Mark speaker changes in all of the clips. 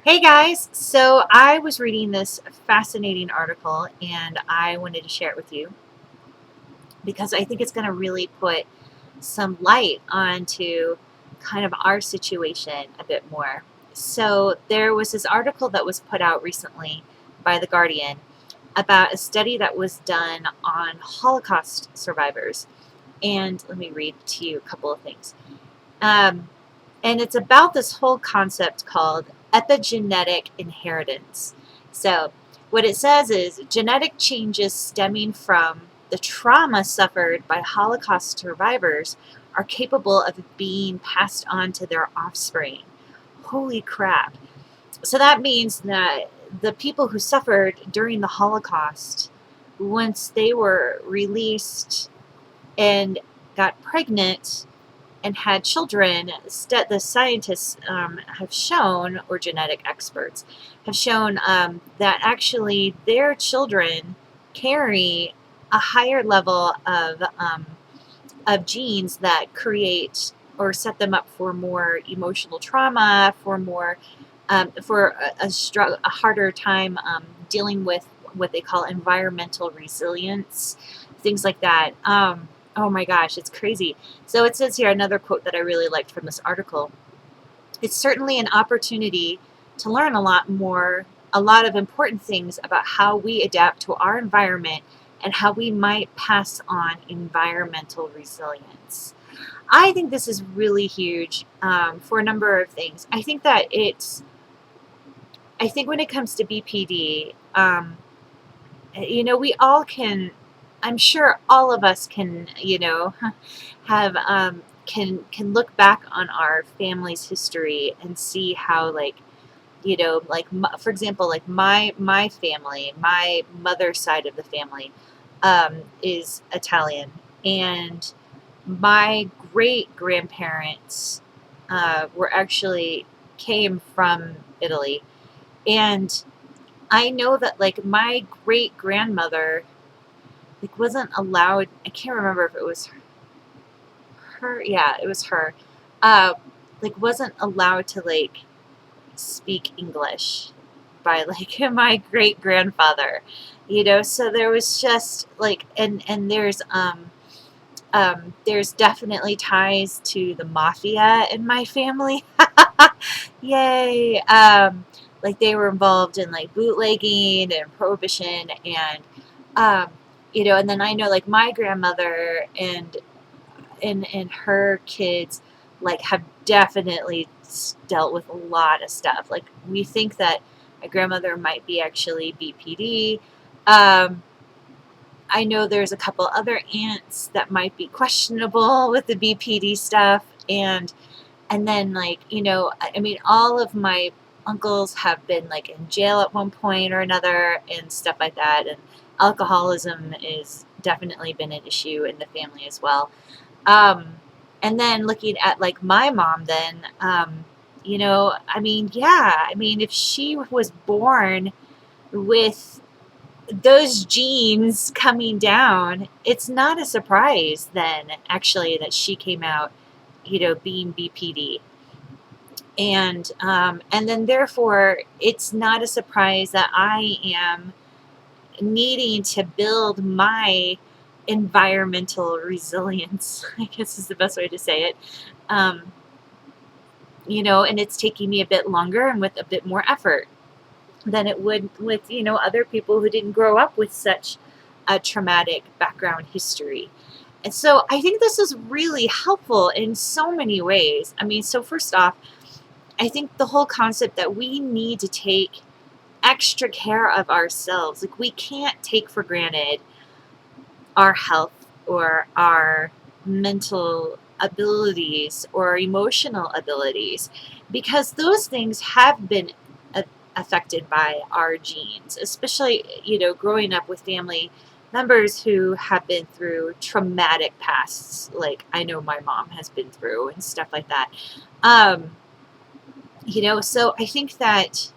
Speaker 1: Hey guys, so I was reading this fascinating article and I wanted to share it with you because I think it's going to really put some light onto kind of our situation a bit more. So there was this article that was put out recently by The Guardian about a study that was done on Holocaust survivors. And let me read to you a couple of things. Um, and it's about this whole concept called epigenetic inheritance. So, what it says is genetic changes stemming from the trauma suffered by Holocaust survivors are capable of being passed on to their offspring. Holy crap. So, that means that the people who suffered during the Holocaust, once they were released and got pregnant, and had children, the scientists have shown, or genetic experts have shown, that actually their children carry a higher level of genes that create or set them up for more emotional trauma, for a harder time dealing with what they call environmental resilience, things like that. Oh my gosh, it's crazy. So it says here another quote that I really liked from this article. It's certainly an opportunity to learn a lot of important things about how we adapt to our environment and how we might pass on environmental resilience. I think this is really huge for a number of things. I think when it comes to BPD, we all can, I'm sure all of us can, have, can look back on our family's history and see how, like, for example, like my family, my mother's side of the family, is Italian, and my great grandparents were actually came from Italy, and I know that like my great grandmother like wasn't allowed. I can't remember if it was her. Yeah, it was her. Uh, like wasn't allowed to like speak English by like my great grandfather. So there was just like and there's definitely ties to the mafia in my family. Yay! Like they were involved in like bootlegging and prohibition, and um, and then I know like my grandmother and her kids like have definitely dealt with a lot of stuff. Like we think that my grandmother might be actually BPD. Um, I know there's a couple other aunts that might be questionable with the BPD stuff, and then like I mean all of my uncles have been like in jail at one point or another and stuff like that, and alcoholism is definitely been an issue in the family as well. um, and then looking at like my mom then, I mean, yeah, I mean if she was born with those genes coming down, it's not a surprise then actually that she came out, being BPD. And then therefore it's not a surprise that I am needing to build my environmental resilience, I guess is the best way to say it. Um, and it's taking me a bit longer and with a bit more effort than it would with, other people who didn't grow up with such a traumatic background history. And so I think this is really helpful in so many ways. I mean, so first off, I think the whole concept that we need to take extra care of ourselves, like we can't take for granted our health or our mental abilities or emotional abilities, because those things have been affected by our genes, especially growing up with family members who have been through traumatic pasts like I know my mom has been through and stuff like that. um, so I think that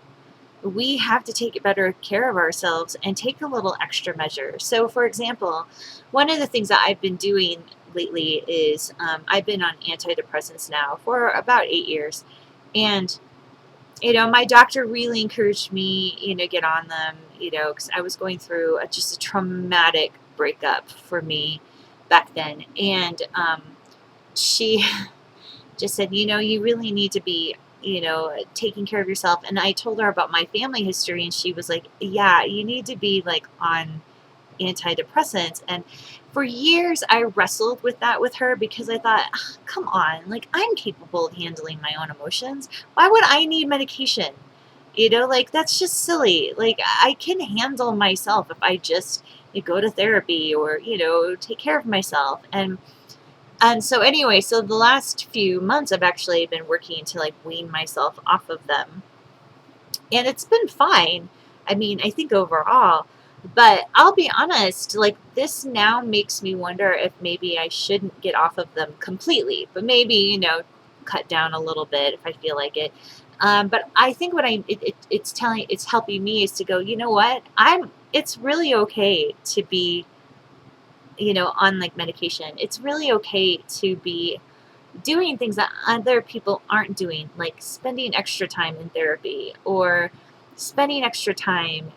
Speaker 1: we have to take better care of ourselves and take a little extra measure. So, for example, one of the things that I've been doing lately is I've been on antidepressants now for about 8 years. And My doctor really encouraged me, get on them, because I was going through just a traumatic breakup for me back then. And she just said, you really need to be, taking care of yourself. And I told her about my family history, and she was like, yeah, you need to be like on antidepressants. And for years I wrestled with that with her, because I thought, come on, like, I'm capable of handling my own emotions. Why would I need medication? Like, that's just silly. Like, I can handle myself if I just go to therapy, or take care of myself. And so anyway, so the last few months I've actually been working to like wean myself off of them, and it's been fine. I mean, I think overall, but I'll be honest, like, this now makes me wonder if maybe I shouldn't get off of them completely, but maybe, cut down a little bit if I feel like it. But I think what it's helping me is to go, you know what? It's really okay to be, on like medication. It's really okay to be doing things that other people aren't doing, like spending extra time in therapy, or spending extra time,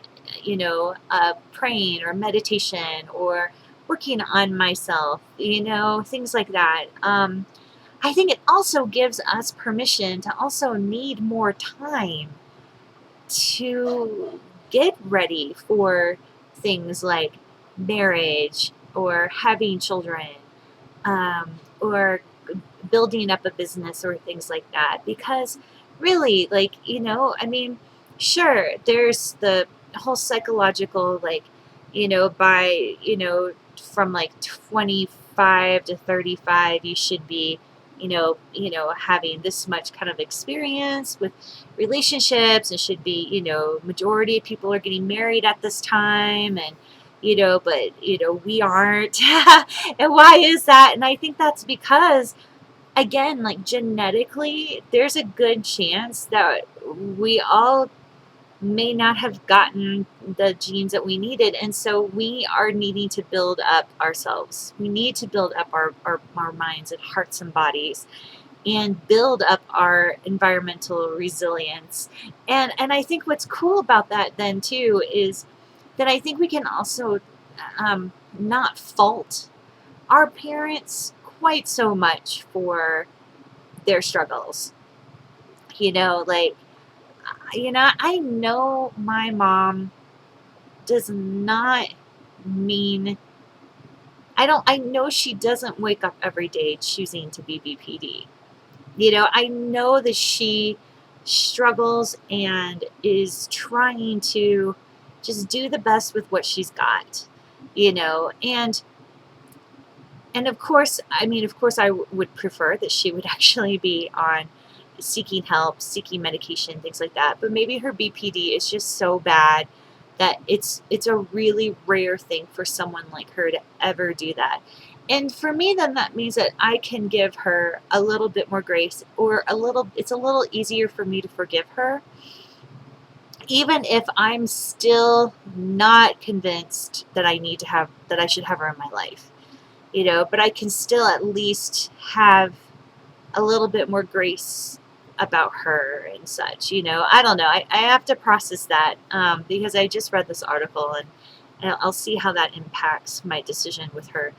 Speaker 1: praying or meditation, or working on myself, things like that. I think it also gives us permission to also need more time to get ready for things like marriage, or having children, or building up a business, or things like that. Because really, like, I mean, sure, there's the whole psychological, like, by, from like 25 to 35, you should be, having this much kind of experience with relationships, and should be, majority of people are getting married at this time. And but we aren't. And why is that? And I think that's because, again, like, genetically, there's a good chance that we all may not have gotten the genes that we needed. And so we are needing to build up ourselves. We need to build up our minds and hearts and bodies, and build up our environmental resilience. And I think what's cool about that then too is that I think we can also not fault our parents quite so much for their struggles. Like, I know my mom does not mean, I know she doesn't wake up every day choosing to be BPD. I know that she struggles and is trying to just do the best with what she's got, and of course, I would prefer that she would actually be on seeking help, seeking medication, things like that. But maybe her BPD is just so bad that it's a really rare thing for someone like her to ever do that. And for me, then that means that I can give her a little bit more grace, or it's a little easier for me to forgive her, even if I'm still not convinced that I should have her in my life. But I can still at least have a little bit more grace about her and such. I don't know. I have to process that, because I just read this article, and I'll see how that impacts my decision with her.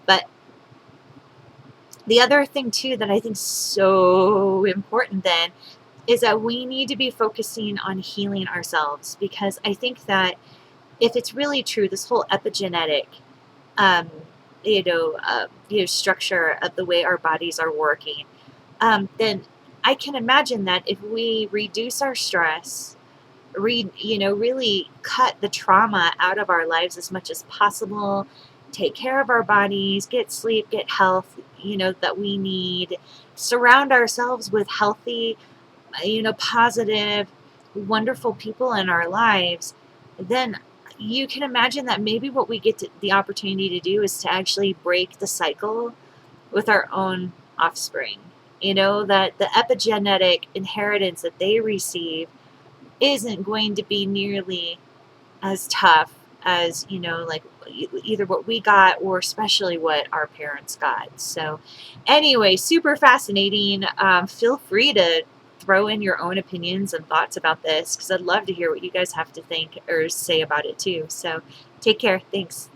Speaker 1: But the other thing too that I think is so important then is that we need to be focusing on healing ourselves, because I think that if it's really true, this whole epigenetic um, structure of the way our bodies are working, then I can imagine that if we reduce our stress, really cut the trauma out of our lives as much as possible, take care of our bodies, get sleep, get health, that we need, surround ourselves with healthy, positive, wonderful people in our lives, then you can imagine that maybe what we get the opportunity to do is to actually break the cycle with our own offspring. That the epigenetic inheritance that they receive isn't going to be nearly as tough as, like, either what we got, or especially what our parents got. So anyway, super fascinating. Feel free to throw in your own opinions and thoughts about this because I'd love to hear what you guys have to think or say about it too. So take care. Thanks.